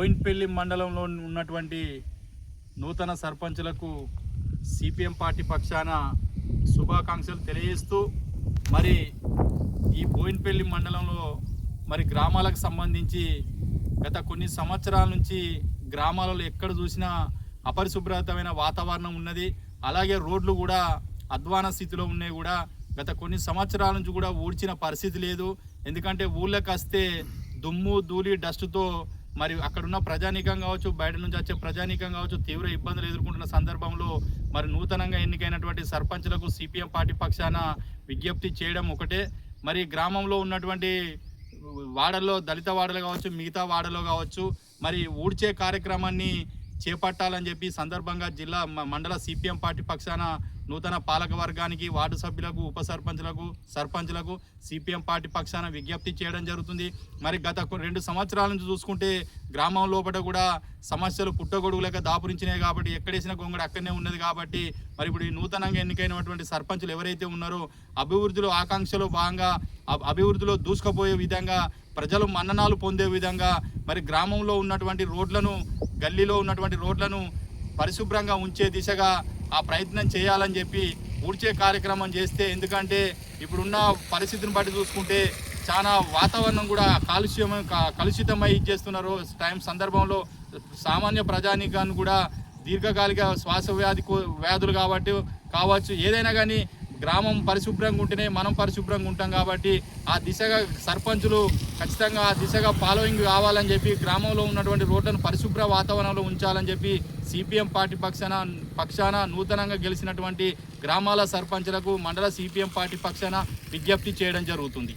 బోయిన్పల్లి మండలంలో ఉన్నటువంటి నూతన సర్పంచులకు సిపిఎం పార్టీ పక్షాన శుభాకాంక్షలు తెలియజేస్తూ మరి ఈ బోయిన్పల్లి మండలంలో మరి గ్రామాలకు సంబంధించి గత కొన్ని సంవత్సరాల నుంచి గ్రామాలలో ఎక్కడ చూసినా అపరిశుభ్రతమైన వాతావరణం ఉన్నది. అలాగే రోడ్లు కూడా అధ్వాన స్థితిలో ఉన్నాయి. కూడా గత కొన్ని సంవత్సరాల నుంచి కూడా ఊడ్చిన పరిస్థితి లేదు. ఎందుకంటే ఊళ్ళకి వస్తే దుమ్ము ధూళి డస్ట్తో మరి అక్కడున్న ప్రజానీకం కావచ్చు, బయట నుంచి వచ్చే ప్రజానీకం కావచ్చు తీవ్ర ఇబ్బందులు ఎదుర్కొంటున్న సందర్భంలో మరి నూతనంగా ఎన్నికైనటువంటి సర్పంచులకు సిపిఎం పార్టీ పక్షాన విజ్ఞప్తి చేయడం ఒకటే. మరి గ్రామంలో ఉన్నటువంటి వాడల్లో దళిత వాడలు కావచ్చు, మిగతా వాడలో కావచ్చు మరి ఊడ్చే కార్యక్రమాన్ని చేపట్టాలని చెప్పి సందర్భంగా జిల్లా మండల సిపిఎం పార్టీ పక్షాన నూతన పాలక వర్గానికి, వార్డు సభ్యులకు, ఉప సర్పంచులకు, సర్పంచులకు సిపిఎం పార్టీ పక్షాన విజ్ఞప్తి చేయడం జరుగుతుంది. మరి గత 2 సంవత్సరాల నుంచి చూసుకుంటే గ్రామం లోపల కూడా సమస్యలు పుట్టగొడుగులేక దాపురించినాయి. కాబట్టి ఎక్కడేసిన గొంగడు అక్కడనే ఉన్నది. కాబట్టి మరి ఇప్పుడు ఈ నూతనంగా ఎన్నికైనటువంటి సర్పంచులు ఎవరైతే ఉన్నారో అభివృద్ధిలో ఆకాంక్షలో భాగంగా అభివృద్ధిలో దూసుకుపోయే విధంగా, ప్రజలు మన్ననాలు పొందే విధంగా మరి గ్రామంలో ఉన్నటువంటి రోడ్లను, గల్లీలో ఉన్నటువంటి రోడ్లను పరిశుభ్రంగా ఉంచే దిశగా ఆ ప్రయత్నం చేయాలని చెప్పి ఊడ్చే కార్యక్రమం చేస్తే, ఎందుకంటే ఇప్పుడున్న పరిస్థితిని బట్టి చూసుకుంటే చాలా వాతావరణం కూడా కలుషితమై ఇచ్చేస్తున్నారు. సందర్భంలో సామాన్య ప్రజానీకాన్ని కూడా దీర్ఘకాలిక శ్వాస వ్యాధులు కావచ్చు ఏదైనా కానీ గ్రామం పరిశుభ్రంగా ఉంటేనే మనం పరిశుభ్రంగా ఉంటాం. కాబట్టి ఆ దిశగా సర్పంచులు ఖచ్చితంగా ఆ దిశగా ఫాలోయింగ్ కావాలని చెప్పి గ్రామంలో ఉన్నటువంటి రోడ్లను పరిశుభ్ర వాతావరణంలో ఉంచాలని చెప్పి సిపిఎం పార్టీ పక్షాన నూతనంగా గెలిచినటువంటి గ్రామాల సర్పంచులకు మండల సిపిఎం పార్టీ పక్షాన విజ్ఞప్తి చేయడం జరుగుతుంది.